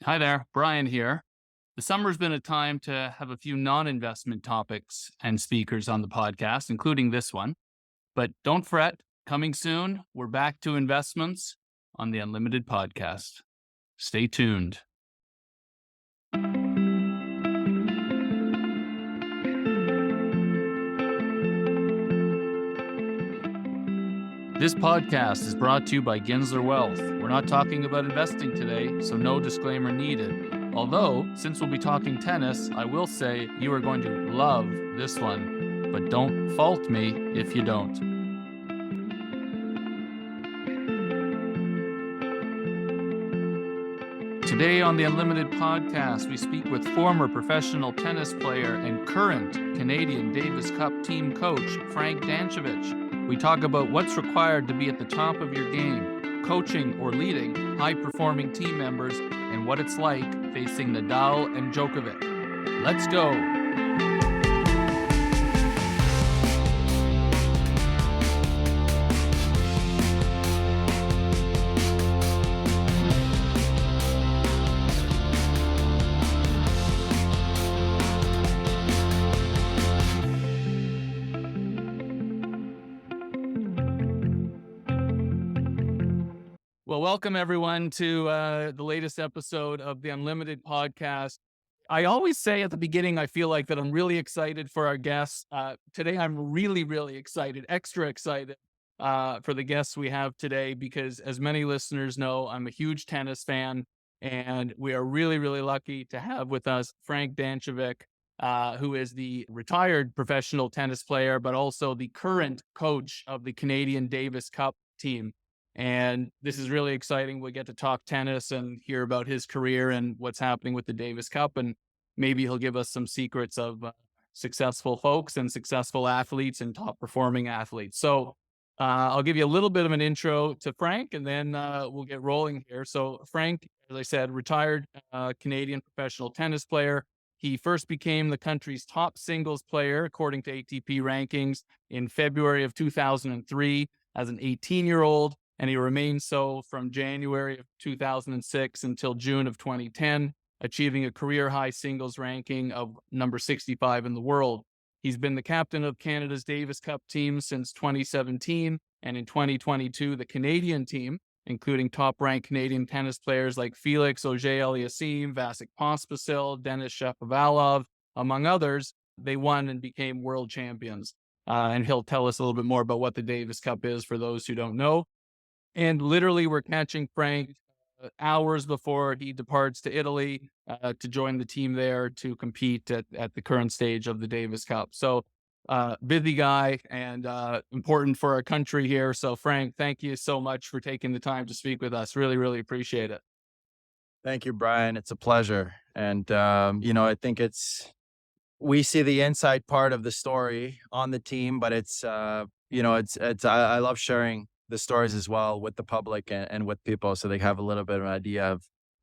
Hi there, Brian here. The summer's been a time to have a few non-investment topics and speakers on the podcast, including this one. But don't fret, coming soon, we're back to investments on the Unlimited podcast. Stay tuned. This podcast is brought to you by Ginsler Wealth. We're not talking about investing today, so no disclaimer needed. Although, since we'll be talking tennis, I will say you are going to love this one, but don't fault me if you don't. Today on the Unlimited podcast, we speak with former professional tennis player and current Canadian Davis Cup team coach, Frank Dancevic. We talk about what's required to be at the top of your game, coaching or leading high-performing team members, and what it's like facing Nadal and Djokovic. Let's go. Well, welcome everyone to the latest episode of the Unlimited podcast. I always say at the beginning, I feel like that I'm really excited for our guests. Today, I'm really excited, extra excited for the guests we have today, because as many listeners know, I'm a huge tennis fan, and we are really lucky to have with us Frank Dancevic, who is the retired professional tennis player, but also the current coach of the Canadian Davis Cup team. And this is really exciting. We get to talk tennis and hear about his career and what's happening with the Davis Cup. And maybe he'll give us some secrets of successful folks and successful athletes and top performing athletes. So I'll give you a little bit of an intro to Frank, and then we'll get rolling here. So Frank, as I said, retired Canadian professional tennis player. He first became the country's top singles player, according to ATP rankings, in February of 2003 as an 18-year-old. And he remained so from January of 2006 until June of 2010, achieving a career-high singles ranking of number 65 in the world. He's been the captain of Canada's Davis Cup team since 2017, and in 2022, the Canadian team, including top-ranked Canadian tennis players like Felix Auger-Aliassime, Vasek Pospisil, Denis Shapovalov, among others, they won and became world champions. And he'll tell us a little bit more about what the Davis Cup is for those who don't know. And literally, we're catching Frank hours before he departs to Italy to join the team there to compete at the current stage of the Davis Cup. So busy guy and important for our country here. So Frank, thank you so much for taking the time to speak with us. Really appreciate it. Thank you, Brian. It's a pleasure. And, I think we see the inside part of the story on the team, but I love sharing the stories as well with the public and with people, so they have a little bit of an idea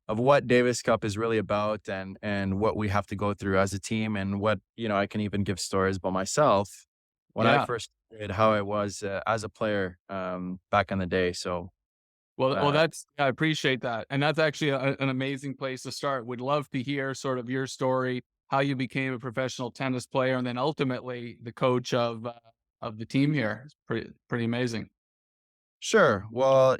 of what Davis Cup is really about and what we have to go through as a team, and what, I can even give stories about myself when I first did, how I was as a player back in the day. So, I appreciate that. And that's actually an amazing place to start. Would love to hear sort of your story, how you became a professional tennis player, and then ultimately the coach of the team here. It's pretty amazing. Sure. Well,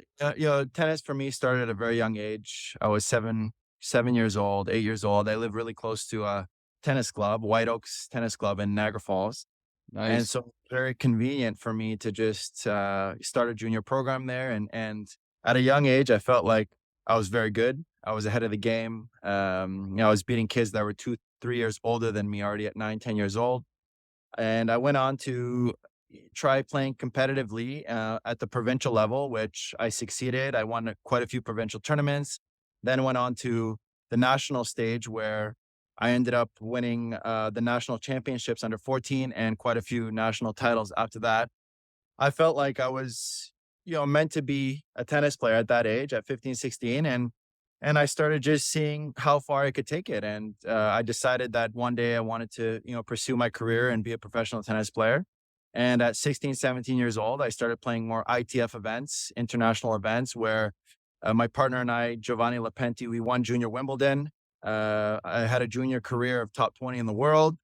tennis for me started at a very young age. I was 7 years old, 8 years old. I lived really close to a tennis club, White Oaks Tennis Club in Niagara Falls. Nice. And so very convenient for me to just start a junior program there. And at a young age, I felt like I was very good. I was ahead of the game. I was beating kids that were 2-3 years older than me already at 9, 10 years old. And I went on to try playing competitively at the provincial level, which I succeeded. I won quite a few provincial tournaments, then went on to the national stage, where I ended up winning the national championships under 14 and quite a few national titles after that. I felt like I was, meant to be a tennis player at that age, at 15, 16. And I started just seeing how far I could take it. And I decided that one day I wanted to, pursue my career and be a professional tennis player. And at 16, 17 years old, I started playing more ITF events, international events, where My partner and I, Giovanni Lapenti, we won Junior Wimbledon. I had a junior career of top 20 in the world.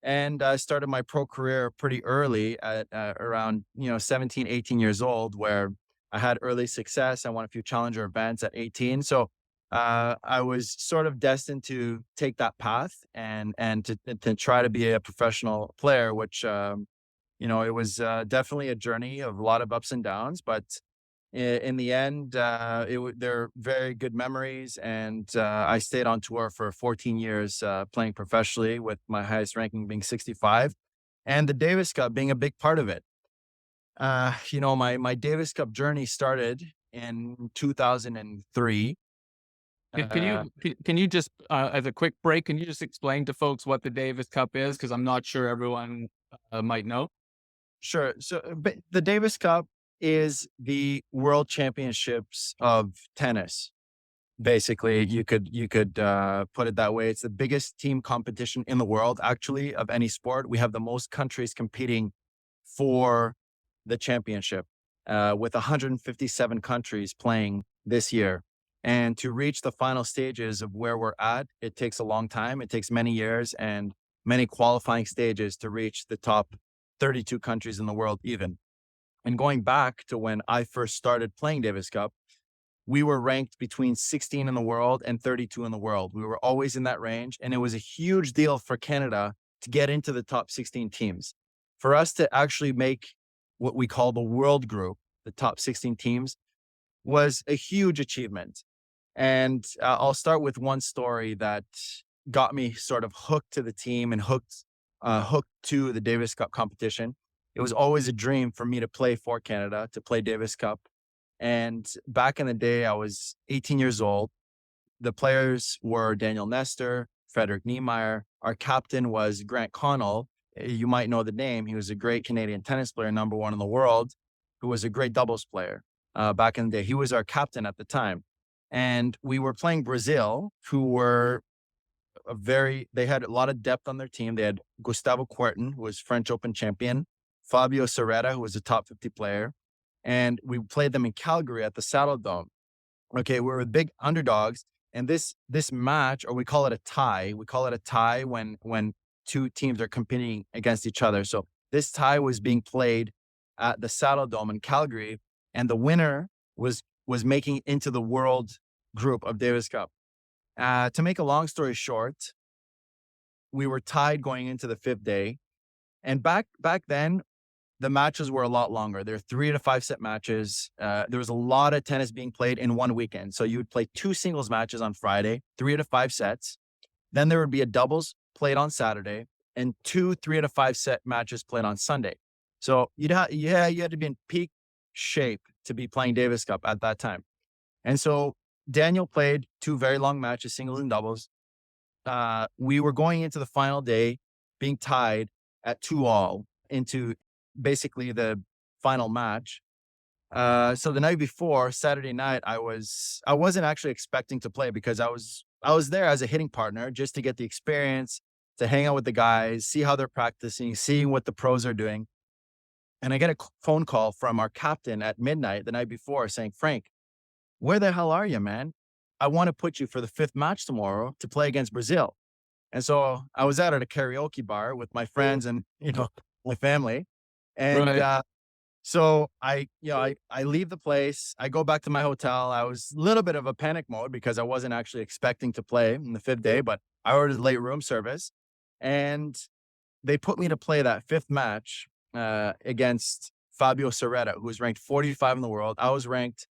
And I started my pro career pretty early at around, 17, 18 years old, where I had early success. I won a few challenger events at 18. So I was sort of destined to take that path and to try to be a professional player, which, it was definitely a journey of a lot of ups and downs. But in the end, they're very good memories. And I stayed on tour for 14 years playing professionally, with my highest ranking being 65, and the Davis Cup being a big part of it. My Davis Cup journey started in 2003. Can you just, as a quick break, can you just explain to folks what the Davis Cup is? Because I'm not sure everyone might know. Sure. So, but the Davis Cup is the World Championships of tennis. Basically, you could put it that way. It's the biggest team competition in the world, actually, of any sport. We have the most countries competing for the championship, with 157 countries playing this year. And to reach the final stages of where we're at, it takes a long time. It takes many years and many qualifying stages to reach the top 32 countries in the world, even. And going back to when I first started playing Davis Cup, we were ranked between 16 in the world and 32 in the world. We were always in that range. And it was a huge deal for Canada to get into the top 16 teams. For us to actually make what we call the world group, the top 16 teams, was a huge achievement. And I'll start with one story that got me sort of hooked to the team and hooked to the Davis Cup competition. It was always a dream for me to play for Canada, to play Davis Cup. And back in the day, I was 18 years old. The players were Daniel Nestor, Frederick Niemeyer. Our captain was Grant Connell. You might know the name. He was a great Canadian tennis player, number one in the world, who was a great doubles player back in the day. He was our captain at the time. And we were playing Brazil, who were they had a lot of depth on their team. They had Gustavo Kuerten, who was French Open champion, Fabio Serreta, who was a top 50 player. And we played them in Calgary at the Saddle Dome. Okay, we were big underdogs. And this match, or we call it a tie. We call it a tie when two teams are competing against each other. So this tie was being played at the Saddle Dome in Calgary, and the winner was making it into the world group of Davis Cup. To make a long story short, we were tied going into the fifth day. And back then, the matches were a lot longer. They're 3 to 5 set matches. There was a lot of tennis being played in one weekend. So you would play 2 singles matches on Friday, 3 to 5 sets. Then there would be a doubles played on Saturday, and 2 3 to 5 set matches played on Sunday. So you had to be in peak shape to be playing Davis Cup at that time. And so Daniel played 2 very long matches, singles and doubles. We were going into the final day being tied at 2-all into basically the final match. So the night before, Saturday night, I wasn't actually expecting to play, because I was there as a hitting partner just to get the experience, to hang out with the guys, see how they're practicing, seeing what the pros are doing. And I get a phone call from our captain at midnight the night before saying, "Frank, where the hell are you, man? I want to put you for the 5th match tomorrow to play against Brazil." And so I was out at a karaoke bar with my friends and, my family. And Right. so I leave the place. I go back to my hotel. I was a little bit of a panic mode because I wasn't actually expecting to play in the 5th day, but I ordered late room service, and they put me to play that 5th match against Fabio Serreta, who was ranked 45 in the world. I was ranked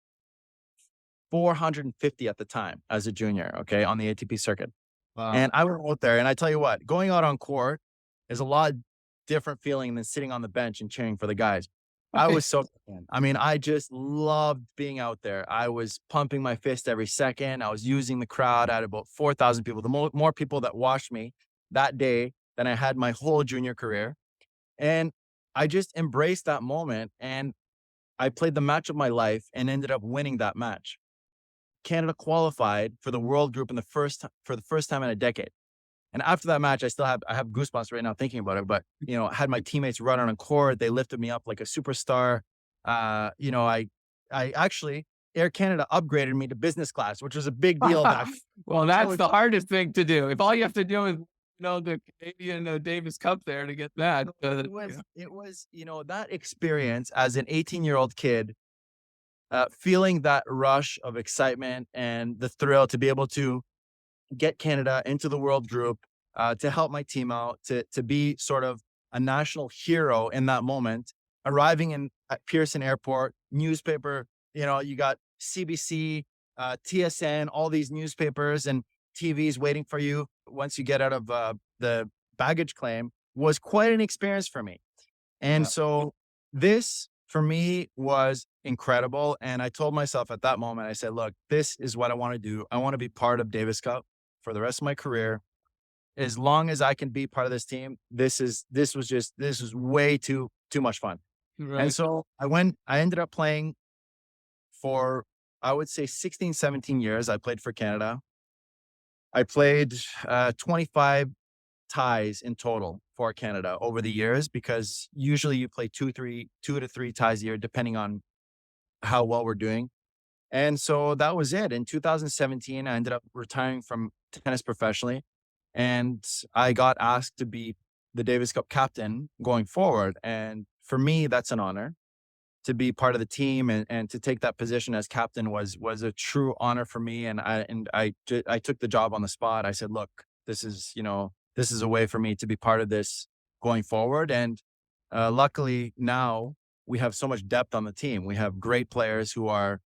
450 at the time as a junior, okay, on the ATP circuit. Wow. And I went out there, and I tell you what, going out on court is a lot different feeling than sitting on the bench and cheering for the guys. I Okay. was so, I mean, I just loved being out there. I was pumping my fist every second. I was using the crowd. I had about 4,000 people, the more people that watched me that day than I had my whole junior career. And I just embraced that moment, and I played the match of my life and ended up winning that match. Canada qualified for the world group for the first time in a decade. And after that match, I have goosebumps right now thinking about it. But I had my teammates run on court. They lifted me up like a superstar. I actually Air Canada upgraded me to business class, which was a big deal back. Well, I that's was the hardest thing to do. If all you have to do is, the Canadian Davis Cup there to get that. it was, that experience as an 18-year-old kid, feeling that rush of excitement and the thrill to be able to get Canada into the world group, to help my team out, to be sort of a national hero in that moment, arriving at Pearson Airport, newspaper, you got CBC, TSN, all these newspapers and TVs waiting for you once you get out of the baggage claim was quite an experience for me. And Yeah. so this for me was incredible. And I told myself at that moment, I said, look, this is what I want to do. I want to be part of Davis Cup for the rest of my career. As long as I can be part of this team, this was way too much fun. And Right. so I ended up playing for, I would say 16, 17 years. I played for Canada. I played 25 ties in total for Canada over the years, because usually you play two to three ties a year, depending on how well we're doing. And so that was it. In 2017, I ended up retiring from tennis professionally, and I got asked to be the Davis Cup captain going forward. And for me, that's an honor to be part of the team, and to take that position as captain was a true honor for me. And I took the job on the spot. I said, look, this is a way for me to be part of this going forward. And luckily now we have so much depth on the team. We have great players who are,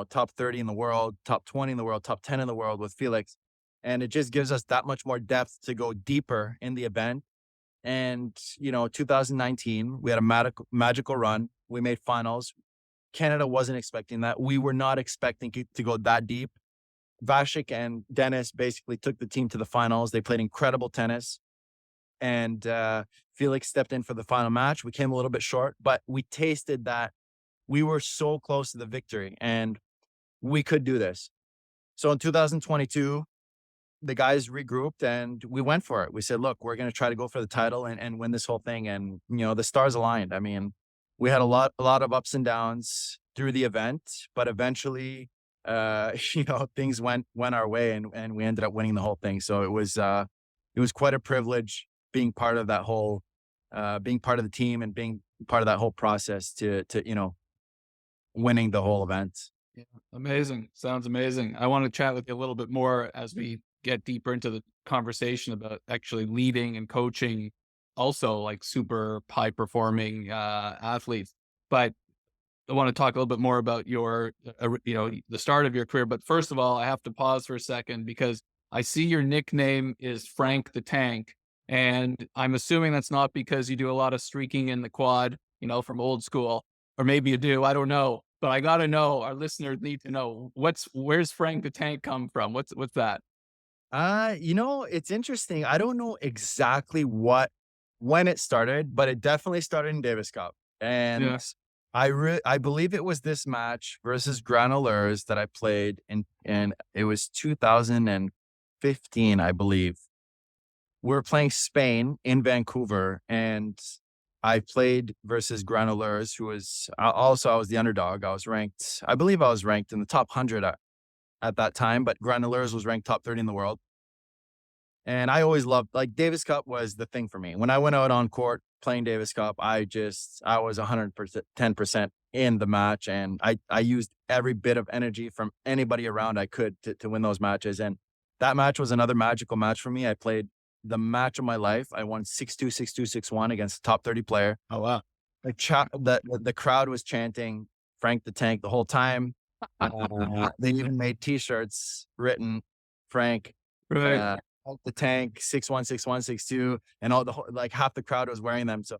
top 30 in the world, top 20 in the world, top 10 in the world with Felix. And it just gives us that much more depth to go deeper in the event. And, 2019, we had a magical run. We made finals. Canada wasn't expecting that. We were not expecting it to go that deep. Vasek and Denis basically took the team to the finals. They played incredible tennis. And Felix stepped in for the final match. We came a little bit short, but we tasted that we were so close to the victory and we could do this. So in 2022, the guys regrouped and we went for it. We said, look, we're going to try to go for the title and win this whole thing. And, the stars aligned. I mean, we had a lot of ups and downs through the event, but eventually, things went our way and we ended up winning the whole thing. So it was quite a privilege being part of that whole, being part of the team and being part of that whole process to winning the whole event. Yeah. Amazing. Sounds amazing. I want to chat with you a little bit more as we get deeper into the conversation about actually leading and coaching also like super high performing athletes. But I want to talk a little bit more about your, the start of your career. But first of all, I have to pause for a second because I see your nickname is Frank the Tank. And I'm assuming that's not because you do a lot of streaking in the quad, from old school, or maybe you do. I don't know. But I got to know, our listeners need to know where's Frank the Tank come from? What's that? It's interesting. I don't know exactly when it started, but it definitely started in Davis Cup. And Yeah. I believe it was this match versus Granulars that I played and it was 2015, I believe. We were playing Spain in Vancouver, and I played versus Granulars, who was also, I was the underdog. I believe I was ranked in the top 100 at that time, but Granulars was ranked top 30 in the world. And I always loved, like, Davis Cup was the thing for me. When I went out on court playing Davis Cup, I was 110% in the match. And I used every bit of energy from anybody around I could to win those matches. And that match was another magical match for me. I played the match of my life. I won 6-2, 6-2, 6-1 against a top 30 player. Oh, wow. The crowd was chanting Frank the Tank the whole time. They even made T-shirts written Frank, Right. Frank the Tank, 6-1, 6-1, 6-2, and like half the crowd was wearing them. So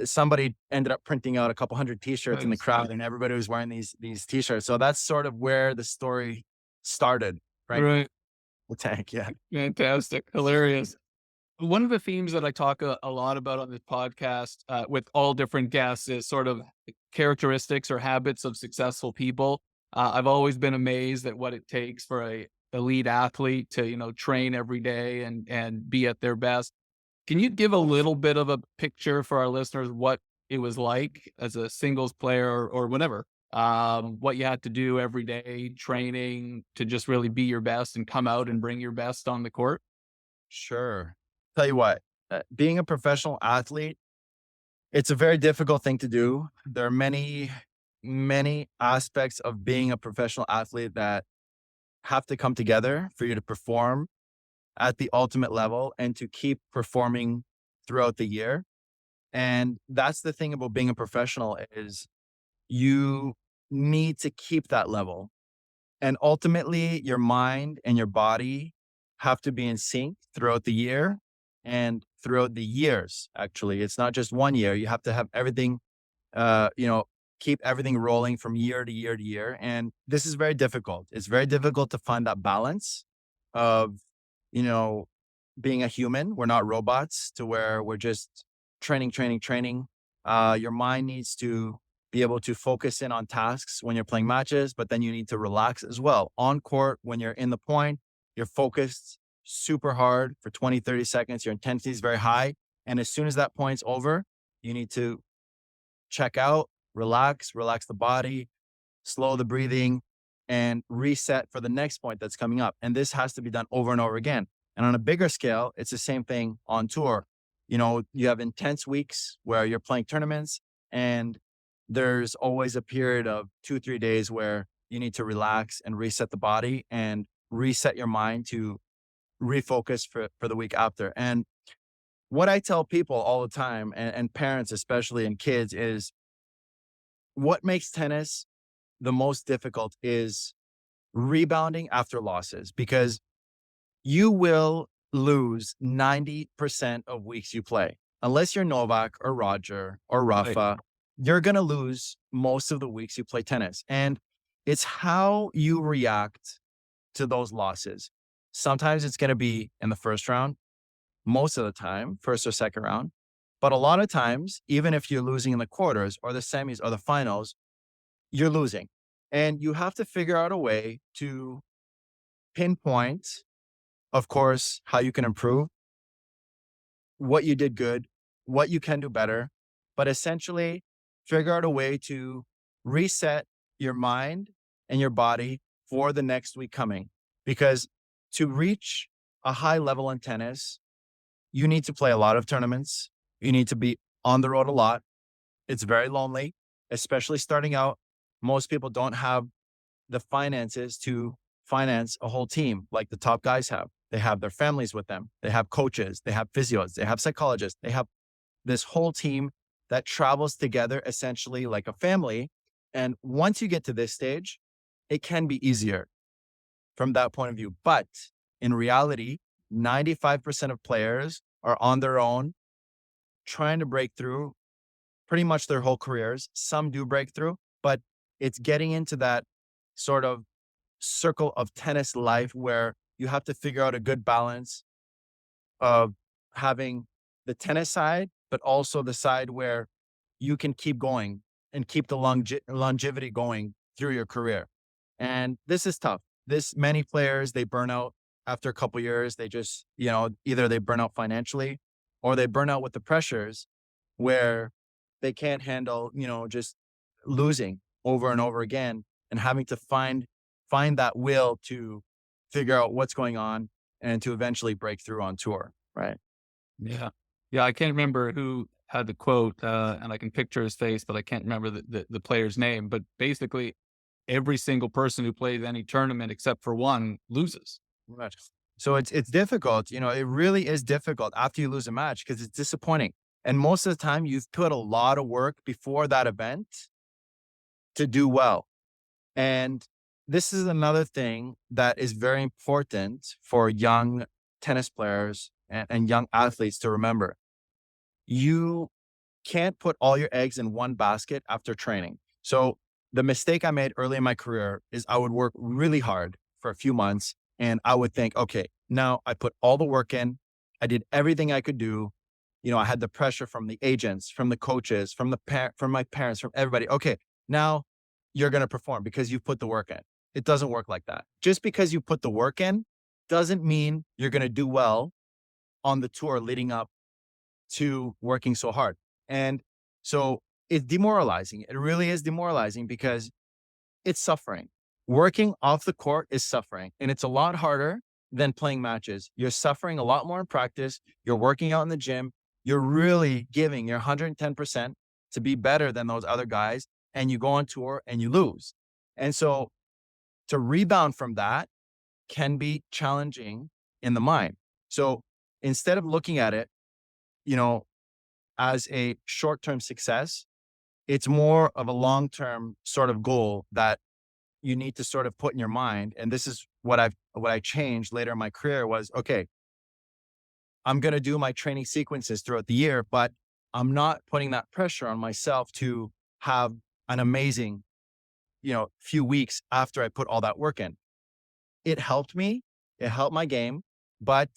somebody ended up printing out a couple hundred T-shirts in the crowd, and everybody was wearing these T-shirts. So that's sort of where the story started. Frank Right. the Tank, yeah. Fantastic. Hilarious. One of the themes that I talk a lot about on this podcast with all different guests is sort of characteristics or habits of successful people. I've always been amazed at what it takes for a elite athlete to, train every day and be at their best. Can you give a little bit of a picture for our listeners what it was like as a singles player or whatever what you had to do every day, training to just really be your best and come out and bring your best on the court? Sure. Tell you what, being a professional athlete, it's a very difficult thing to do. There are many aspects of being a professional athlete that have to come together for you to perform at the ultimate level and to keep performing throughout the year. And that's the thing about being a professional is you need to keep that level. And ultimately, your mind and your body have to be in sync throughout the year and throughout the years. Actually, it's not just one year. You have to have everything, uh, you know, keep everything rolling from year to year to year. And this is very difficult. It's very difficult to find that balance of, you know, being a human. We're not robots to where we're just training. Your mind needs to be able to focus in on tasks when you're playing matches, but then you need to relax as well. On court, when you're in the point, you're focused super hard for 20, 30 seconds. Your intensity is very high. And as soon as that point's over, you need to check out, relax the body, slow the breathing, and reset for the next point that's coming up. And this has to be done over and over again. And on a bigger scale, it's the same thing on tour. You know, you have intense weeks where you're playing tournaments, and there's always a period of 2, 3 days where you need to relax and reset the body and reset your mind to refocus for the week after. And what I tell people all the time, and parents, especially, and kids, is what makes tennis the most difficult is rebounding after losses, because you will lose 90% of weeks you play. Unless you're Novak or Roger or Right. Rafa, you're going to lose most of the weeks you play tennis. And it's how you react to those losses. Sometimes it's going to be in the first round, most of the time, first or second round. But a lot of times, even if you're losing in the quarters or the semis or the finals, you're losing. And you have to figure out a way to pinpoint, of course, how you can improve, what you did good, what you can do better, but essentially figure out a way to reset your mind and your body for the next week coming. Because to reach a high level in tennis, you need to play a lot of tournaments. You need to be on the road a lot. It's very lonely, especially starting out. Most people don't have the finances to finance a whole team like the top guys have. They have their families with them. They have coaches, they have physios, they have psychologists, they have this whole team that travels together essentially like a family. And once you get to this stage, it can be easier from that point of view. But in reality, 95% of players are on their own trying to break through pretty much their whole careers. Some do break through, but it's getting into that sort of circle of tennis life where you have to figure out a good balance of having the tennis side, but also the side where you can keep going and keep the longevity going through your career. And this is tough. This many players, they burn out after a couple years. They just, either they burn out financially or they burn out with the pressures where they can't handle, just losing over and over again and having to find that will to figure out what's going on and to eventually break through on tour. Right. Yeah. Yeah, I can't remember who had the quote, and I can picture his face, but I can't remember the player's name. But basically, every single person who plays any tournament except for one loses. Right. So it's difficult. It really is difficult after you lose a match because it's disappointing. And most of the time, you've put a lot of work before that event to do well. And this is another thing that is very important for young tennis players and young athletes to remember. You can't put all your eggs in one basket after training. So the mistake I made early in my career is I would work really hard for a few months and I would think, okay, now I put all the work in. I did everything I could do. I had the pressure from the agents, from the coaches, from my parents, from everybody. Okay, now you're going to perform because you've put the work in. It doesn't work like that. Just because you put the work in doesn't mean you're going to do well on the tour leading up to working so hard. And so it's demoralizing. It really is demoralizing because it's suffering. Working off the court is suffering, and it's a lot harder than playing matches. You're suffering a lot more in practice. You're working out in the gym. You're really giving your 110% to be better than those other guys, and you go on tour and you lose. And so to rebound from that can be challenging in the mind. So instead of looking at it, you know, as a short-term success, it's more of a long-term sort of goal that you need to sort of put in your mind. And this is what I changed later in my career was, okay, I'm going to do my training sequences throughout the year, but I'm not putting that pressure on myself to have an amazing, few weeks after I put all that work in. It helped me. It helped my game, but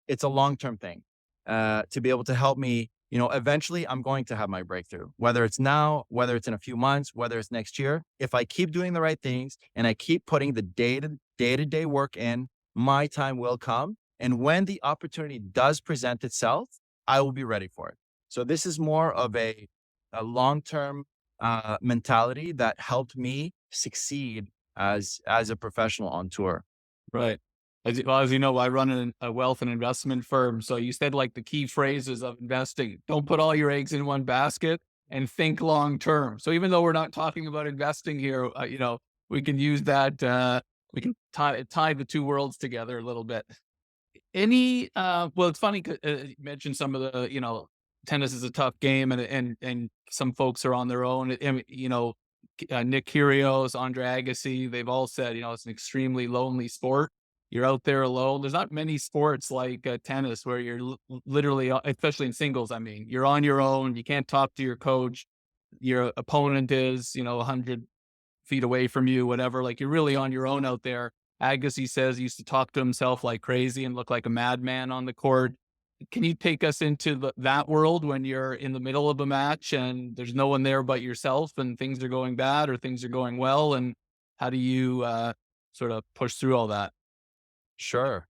it's a long-term thing to be able to help me. Eventually I'm going to have my breakthrough, whether it's now, whether it's in a few months, whether it's next year. If I keep doing the right things and I keep putting the day-to-day work in, my time will come. And when the opportunity does present itself, I will be ready for it. So this is more of a long-term mentality that helped me succeed as a professional on tour. Right. As you know, I run a wealth and investment firm. So you said like the key phrases of investing: don't put all your eggs in one basket and think long term. So even though we're not talking about investing here, we can use that. We can tie the two worlds together a little bit. Well, it's funny. You mentioned some of the, tennis is a tough game, and some folks are on their own. Nick Kyrgios, Andre Agassi, they've all said, it's an extremely lonely sport. You're out there alone. There's not many sports like tennis where you're literally, especially in singles. I mean, you're on your own. You can't talk to your coach. Your opponent is, 100 feet away from you, whatever. Like you're really on your own out there. Agassi says he used to talk to himself like crazy and look like a madman on the court. Can you take us into that world when you're in the middle of a match and there's no one there but yourself and things are going bad or things are going well? And how do you sort of push through all that? Sure.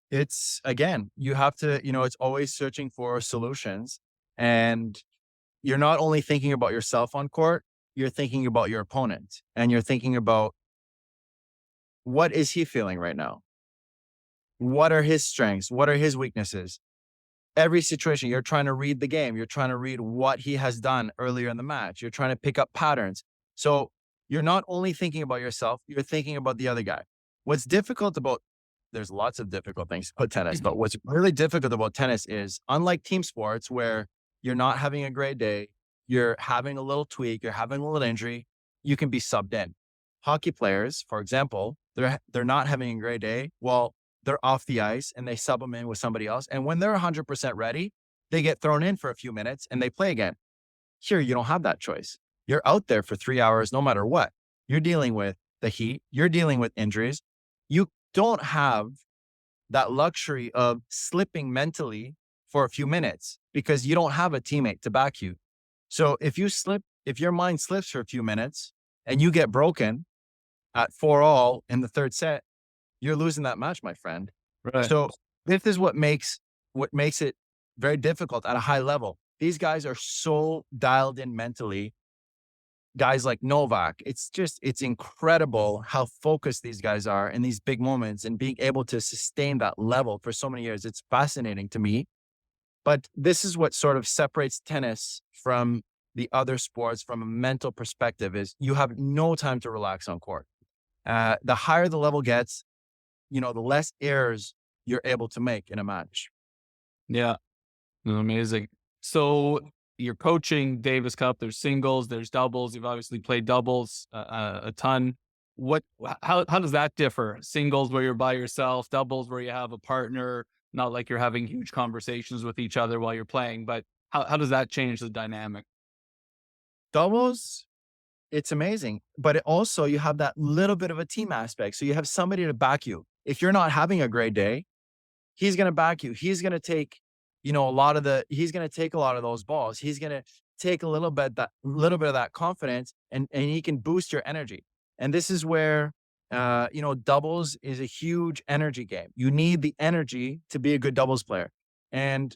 It's again, you have to, it's always searching for solutions. And you're not only thinking about yourself on court, you're thinking about your opponent and you're thinking about what is he feeling right now? What are his strengths? What are his weaknesses? Every situation, you're trying to read the game. You're trying to read what he has done earlier in the match. You're trying to pick up patterns. So you're not only thinking about yourself, you're thinking about the other guy. There's lots of difficult things about tennis, but what's really difficult about tennis is, unlike team sports where you're not having a great day, you're having a little tweak, you're having a little injury, you can be subbed in. Hockey players, for example, they're not having a great day. Well, they're off the ice and they sub them in with somebody else. And when they're 100% ready, they get thrown in for a few minutes and they play again. Here, you don't have that choice. You're out there for 3 hours, no matter what. You're dealing with the heat. You're dealing with injuries. You don't have that luxury of slipping mentally for a few minutes because you don't have a teammate to back you. So if your mind slips for a few minutes and you get broken at 4-all in the third set, you're losing that match, my friend. Right. So this is what makes it very difficult at a high level. These guys are so dialed in mentally. Guys like Novak, it's incredible how focused these guys are in these big moments and being able to sustain that level for so many years. It's fascinating to me. But this is what sort of separates tennis from the other sports from a mental perspective is you have no time to relax on court. The higher the level gets, the less errors you're able to make in a match. Yeah. Amazing. So you're coaching Davis Cup. There's singles, there's doubles. You've obviously played doubles a ton. How does that differ? Singles where you're by yourself, doubles where you have a partner, not like you're having huge conversations with each other while you're playing, but how does that change the dynamic? Doubles, it's amazing, but you have that little bit of a team aspect. So you have somebody to back you. If you're not having a great day, he's going to back you. He's going to take, he's going to take a lot of those balls. He's going to take a little bit of that confidence and he can boost your energy. And this is where, doubles is a huge energy game. You need the energy to be a good doubles player. And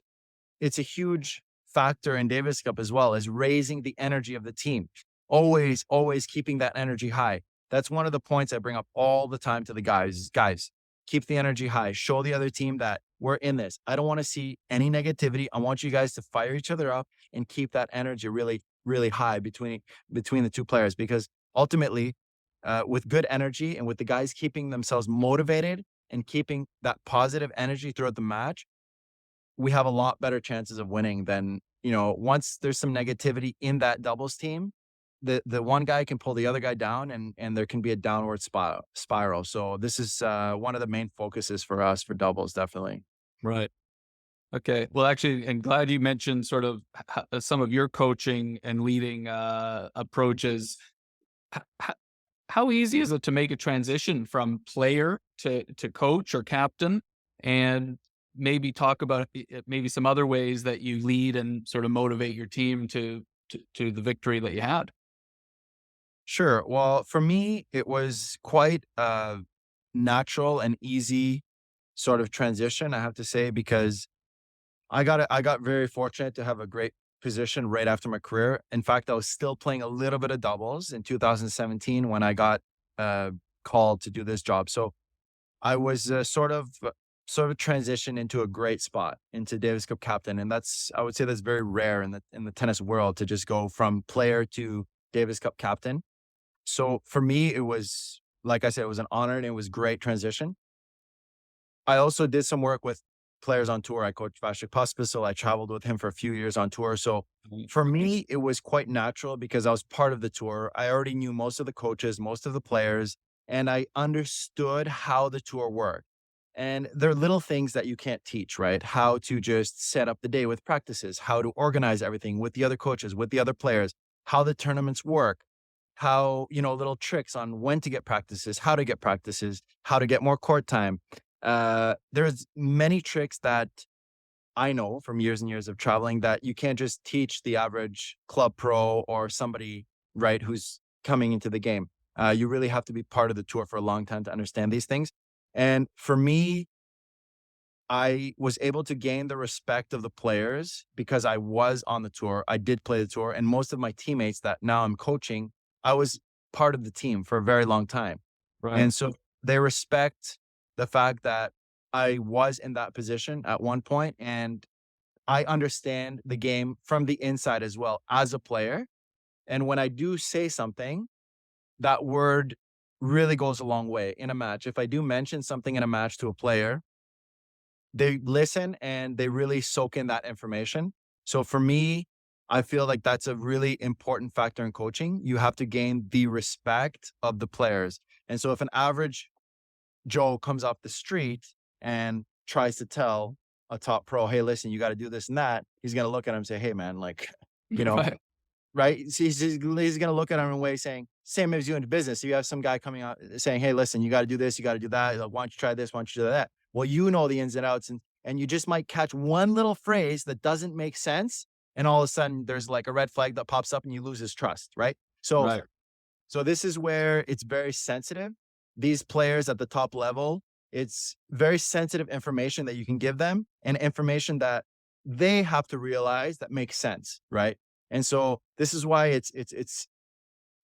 it's a huge factor in Davis Cup as well, is raising the energy of the team. Always keeping that energy high. That's one of the points I bring up all the time to the guys. Guys, keep the energy high. Show the other team that we're in this. I don't want to see any negativity. I want you guys to fire each other up and keep that energy really, really high between the two players, because ultimately, with good energy and with the guys keeping themselves motivated and keeping that positive energy throughout the match, we have a lot better chances of winning than, once there's some negativity in that doubles team, the one guy can pull the other guy down, and there can be a downward spiral. So this is one of the main focuses for us for doubles, definitely. Right. Okay. Well, actually, and glad you mentioned sort of some of your coaching and leading approaches. H- h- How easy is it to make a transition from player to coach or captain, and maybe talk about maybe some other ways that you lead and sort of motivate your team to the victory that you had? Sure. Well, for me, it was quite a natural and easy sort of transition, I have to say, because I got very fortunate to have a great position right after my career. In fact, I was still playing a little bit of doubles in 2017 when I got uh, called to do this job. So I was sort of transitioned into a great spot into Davis Cup captain, and I would say that's very rare in the tennis world to just go from player to Davis Cup captain. So for me, it was, like I said, it was an honor and it was great transition. I also did some work with players on tour. I coached Vasek Pospisil. I traveled with him for a few years on tour. So Mhm. for me, it was quite natural because I was part of the tour. I already knew most of the coaches, most of the players, and I understood how the tour worked. And there are little things that you can't teach, right? How to just set up the day with practices, how to organize everything with the other coaches, with the other players, how the tournaments work, how, little tricks on when to get practices, how to get more court time. There's many tricks that I know from years and years of traveling that you can't just teach the average club pro or somebody, right, who's coming into the game. You really have to be part of the tour for a long time to understand these things. And for me, I was able to gain the respect of the players because I was on the tour. I did play the tour, and most of my teammates that now I'm coaching, I was part of the team for a very long time. Right. And so they respect the fact that I was in that position at one point, and I understand the game from the inside as well as a player. And when I do say something, that word really goes a long way in a match. If I do mention something in a match to a player, they listen and they really soak in that information. So for me, I feel like that's a really important factor in coaching. You have to gain the respect of the players. And so if an average Joe comes off the street and tries to tell a top pro, hey, listen, you got to do this and that, he's going to look at him and say, hey, man, like, you know, Right. right? So he's going to look at him in a way saying, same as you in business. You have some guy coming out saying, hey, listen, you got to do this, you got to do that. Like, why don't you try this? Why don't you do that? Well, you know the ins and outs, and you just might catch one little phrase that doesn't make sense. And all of a sudden there's like a red flag that pops up and you lose his trust, right? So Right. so this is where it's very sensitive. These players at the top level, it's very sensitive information that you can give them and information that they have to realize that makes sense, right? And so this is why it's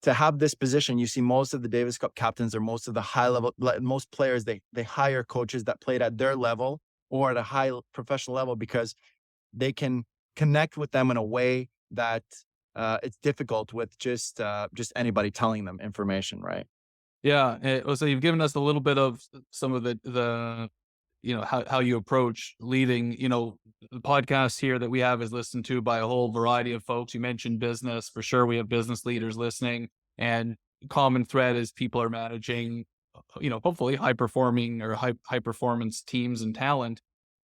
to have this position. You see most of the Davis Cup captains or most of the high level, most players, they hire coaches that played at their level or at a high professional level because they can connect with them in a way that it's difficult with just anybody telling them information, right? Yeah. So you've given us a little bit of some of the how you approach leading. The podcast here that we have is listened to by a whole variety of folks. You mentioned business. For sure, we have business leaders listening, and common thread is people are managing, hopefully high performing or high performance teams and talent.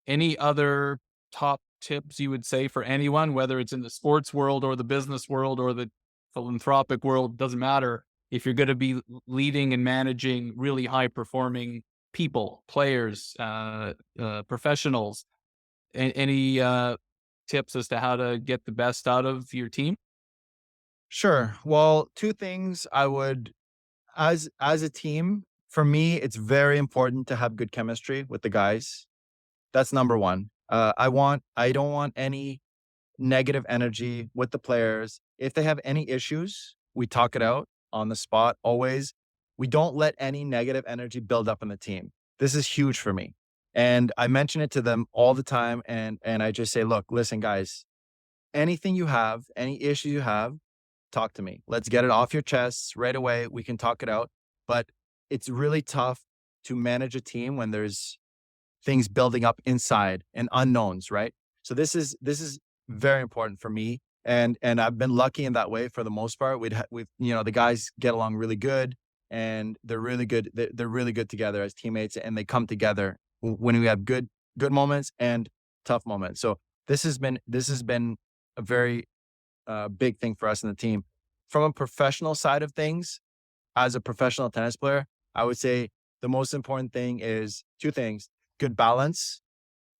Any other top tips you would say for anyone, whether it's in the sports world or the business world or the philanthropic world, doesn't matter. If you're going to be leading and managing really high performing people, players, professionals, any tips as to how to get the best out of your team? Sure. Well, two things I would, as a team, for me, it's very important to have good chemistry with the guys. That's number one. I don't want any negative energy with the players. If they have any issues, we talk it out on the spot always. we don't let any negative energy build up in the team. This is huge for me. And I mention it to them all the time. And I just say, look, listen, guys, anything you have, any issue you have, talk to me. Let's get it off your chests right away. We can talk it out. But it's really tough to manage a team when there's things building up inside and unknowns, right? So this is very important for me. And I've been lucky in that way for the most part. We've the guys get along really good, and they're really good. They're really good together as teammates, and they come together when we have good moments and tough moments. So this has been a very big thing for us in the team. From a professional side of things, as a professional tennis player, I would say the most important thing is two things: good balance,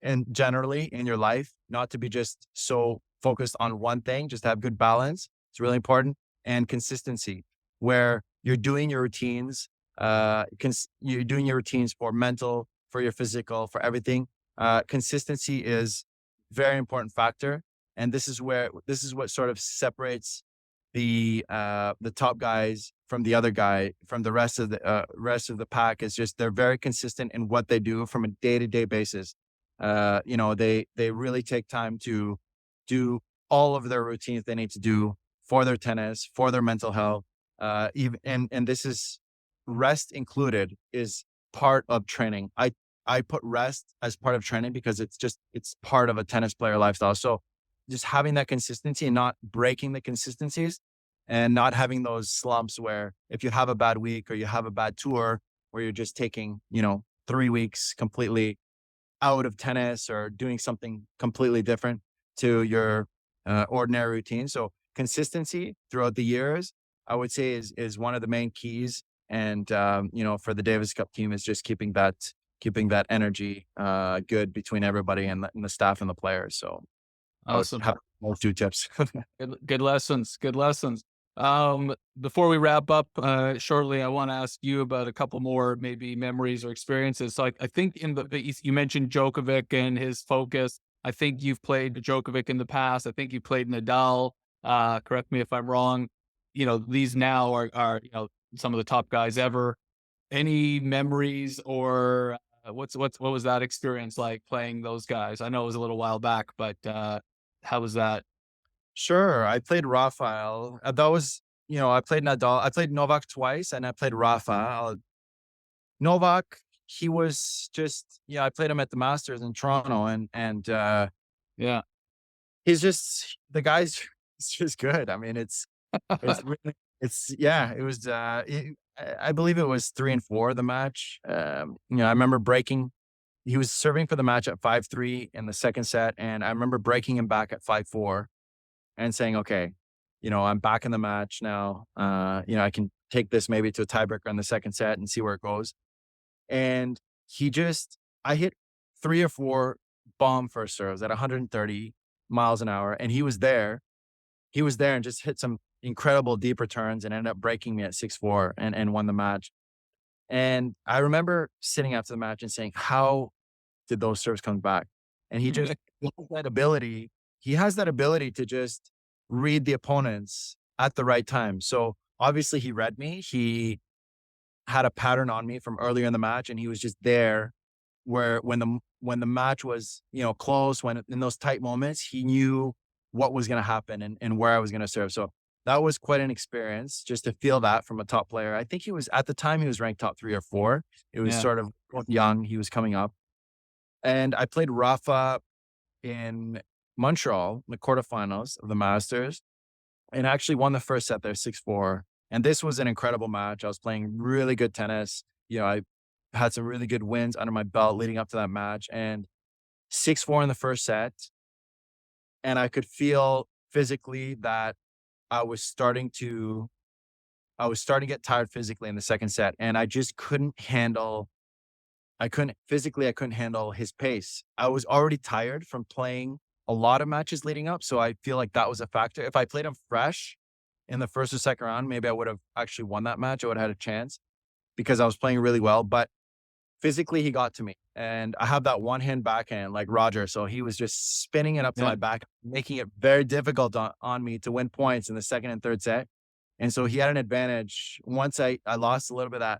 and generally in your life, not to be just so focused on one thing, just have good balance. It's really important. And consistency, where you're doing your routines, you're doing your routines for mental, for your physical, for everything. Consistency is very important factor. And this is what sort of separates the top guys from the other guy, from the rest of the pack, is just they're very consistent in what they do from a day-to-day basis. They really take time to do all of their routines they need to do for their tennis, for their mental health. Even and this is rest included is part of training. I put rest as part of training because it's part of a tennis player lifestyle. So just having that consistency and not breaking the consistencies, and not having those slumps where if you have a bad week or you have a bad tour where you're just taking, 3 weeks completely out of tennis or doing something completely different to your ordinary routine. So consistency throughout the years, I would say is one of the main keys. And, for the Davis Cup team is just keeping that energy good between everybody and the staff and the players. So I would Awesome. have those two tips. Good lessons. Good lessons. Before we wrap up shortly, I want to ask you about a couple more maybe memories or experiences. So I think you mentioned Djokovic and his focus. I think you've played Djokovic in the past. I think you played Nadal. Correct me if I'm wrong. These now are some of the top guys ever. Any memories or what was that experience like playing those guys? I know it was a little while back, but how was that? Sure. I played Rafael. That was, I played Nadal. I played Novak twice, and I played Rafael. Novak, he was just, yeah, I played him at the Masters in Toronto, and Yeah. he's just the guy's it's just good. I mean, it's really, yeah, it was I believe it was 3-4 the match. I remember breaking he was serving for the match at 5-3 in the second set, and I remember breaking him back at 5-4 and saying, okay, I'm back in the match now. I can take this maybe to a tiebreaker in the second set and see where it goes. And I hit 3 or 4 bomb first serves at 130 miles an hour. And he was there. He was there and just hit some incredible deep returns and ended up breaking me at 6-4 and won the match. And I remember sitting after the match and saying, how did those serves come back? And he has that ability to just read the opponents at the right time. So obviously he read me. He had a pattern on me from earlier in the match, and he was just there where when the match was, close, when in those tight moments, he knew what was going to happen and where I was going to serve. So that was quite an experience just to feel that from a top player. I think at the time he was ranked top 3 or 4. It was Yeah. sort of young. He was coming up. And I played Rafa in Montreal, the quarterfinals of the Masters, and I actually won the first set there 6-4. And this was an incredible match. I was playing really good tennis. I had some really good wins under my belt leading up to that match, and 6-4 in the first set. And I could feel physically that I was starting to get tired physically in the second set. And I just I couldn't handle his pace. I was already tired from playing a lot of matches leading up. So I feel like that was a factor. If I played him fresh in the first or second round, maybe I would have actually won that match. I would have had a chance because I was playing really well. But physically, he got to me. And I have that one hand backhand like Roger. So he was just spinning it up to Yeah. my back, making it very difficult on me to win points in the second and third set. And so he had an advantage. Once I lost a little bit of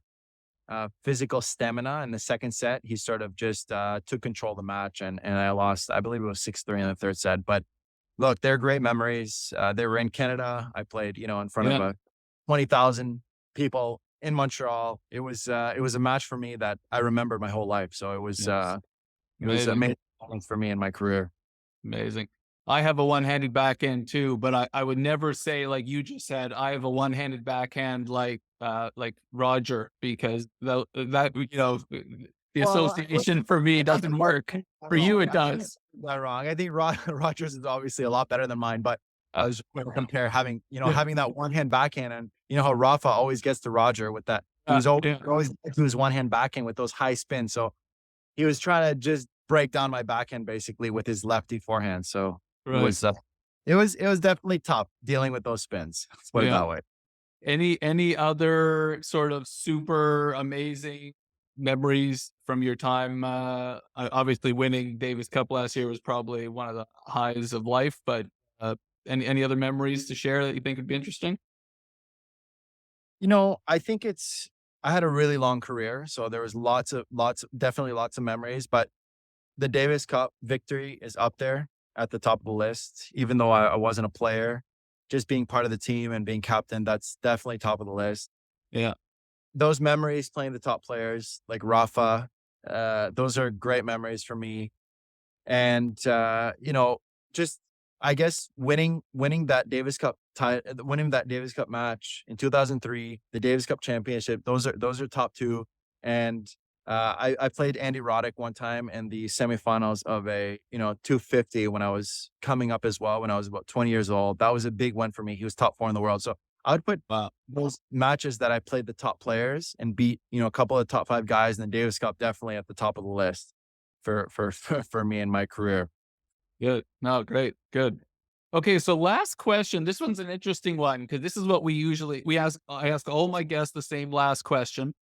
that physical stamina in the second set, he sort of just took control of the match, and I lost, I believe it was 6-3 in the third set. But look, they're great memories. They were in Canada. I played, in front of 20,000 people in Montreal. It was a match for me that I remember my whole life. So it was amazing for me in my career. Amazing. I have a one-handed backhand too, but I would never say, like you just said, I have a one-handed backhand like Roger, because the association for me doesn't work. For you, it does. Not wrong. I think Rogers is obviously a lot better than mine, but I was going to compare having that one-hand backhand, and how Rafa always gets to Roger with that. He was always to his one-hand backhand with those high spins. So he was trying to just break down my backhand basically with his lefty forehand. So it was definitely tough dealing with those spins. Let's put it that way. Any other sort of super amazing memories from your time? Obviously, winning Davis Cup last year was probably one of the highs of life, but any other memories to share that you think would be interesting? I think I had a really long career, so there was definitely lots of memories, but the Davis Cup victory is up there at the top of the list. Even though I wasn't a player, just being part of the team and being captain, that's definitely top of the list. Yeah. Those memories playing the top players like Rafa, those are great memories for me. And, just, I guess winning that Davis Cup match in 2003, the Davis Cup championship, those are top two. And I played Andy Roddick one time in the semifinals of a 250 when I was coming up as well, when I was about 20 years old. That was a big one for me. He was top 4 in the world. So I would put those matches that I played the top players and beat a couple of top 5 guys in the Davis Cup definitely at the top of the list for me in my career. Good. No, great. Good. Okay, so last question. This one's an interesting one because this is what I ask all my guests the same last question.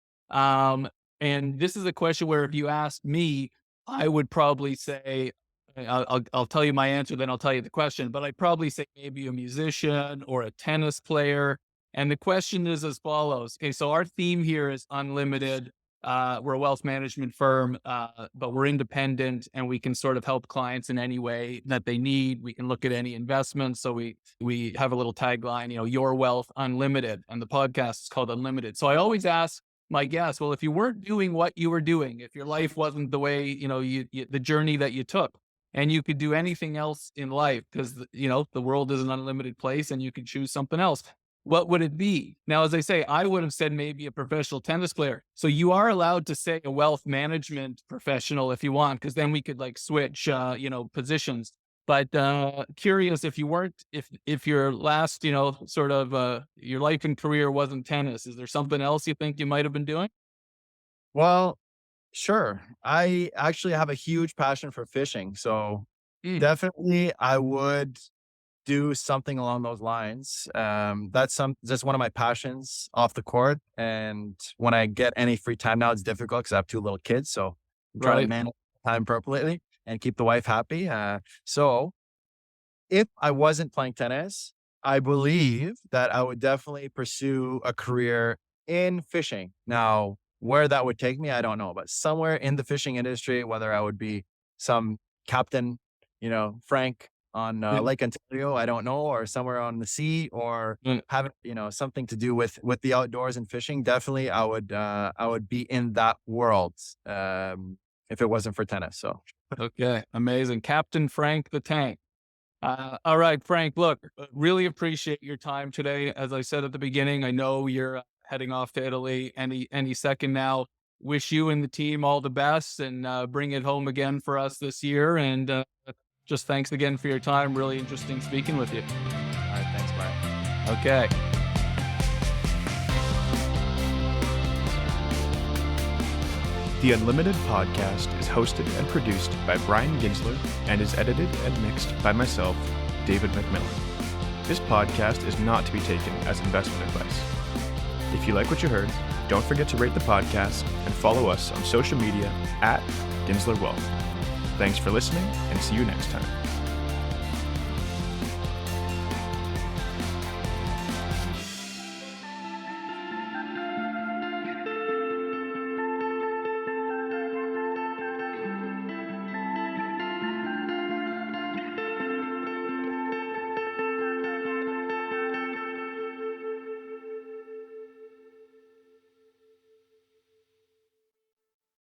And this is a question where if you ask me, I would probably say, I'll tell you my answer, then I'll tell you the question, but I'd probably say maybe a musician or a tennis player. And the question is as follows. Okay, so our theme here is unlimited. We're a wealth management firm, but we're independent and we can sort of help clients in any way that they need. We can look at any investments. So we have a little tagline, your wealth unlimited, and the podcast is called Unlimited. So I always ask my guests, well, if you weren't doing what you were doing, if your life wasn't the way, the journey that you took, and you could do anything else in life, because, the world is an unlimited place and you could choose something else, what would it be? Now, as I say, I would have said maybe a professional tennis player. So you are allowed to say a wealth management professional if you want, because then we could switch, positions. But curious if you weren't, if your last, sort of your life and career wasn't tennis, is there something else you think you might have been doing? Well, sure. I actually have a huge passion for fishing. So definitely I would do something along those lines. That's one of my passions off the court. And when I get any free time now, it's difficult because I have 2 little kids. So I'm trying to manage time appropriately and keep the wife happy. So if I wasn't playing tennis, I believe that I would definitely pursue a career in fishing. Now, where that would take me, I don't know, but somewhere in the fishing industry, whether I would be some captain, Frank on Lake Ontario, I don't know, or somewhere on the sea, or having, something to do with the outdoors and fishing. Definitely I would be in that world if it wasn't for tennis. So. Okay. Amazing. Captain Frank the Tank. All right, Frank, look, really appreciate your time today. As I said at the beginning, I know you're heading off to Italy any second now. Wish you and the team all the best, and bring it home again for us this year. And just thanks again for your time. Really interesting speaking with you. All right. Thanks, Brian. Okay. The Unlimited podcast is hosted and produced by Brian Ginsler and is edited and mixed by myself, David McMillan. This podcast is not to be taken as investment advice. If you like what you heard, don't forget to rate the podcast and follow us on social media @GinslerWealth. Thanks for listening, and see you next time.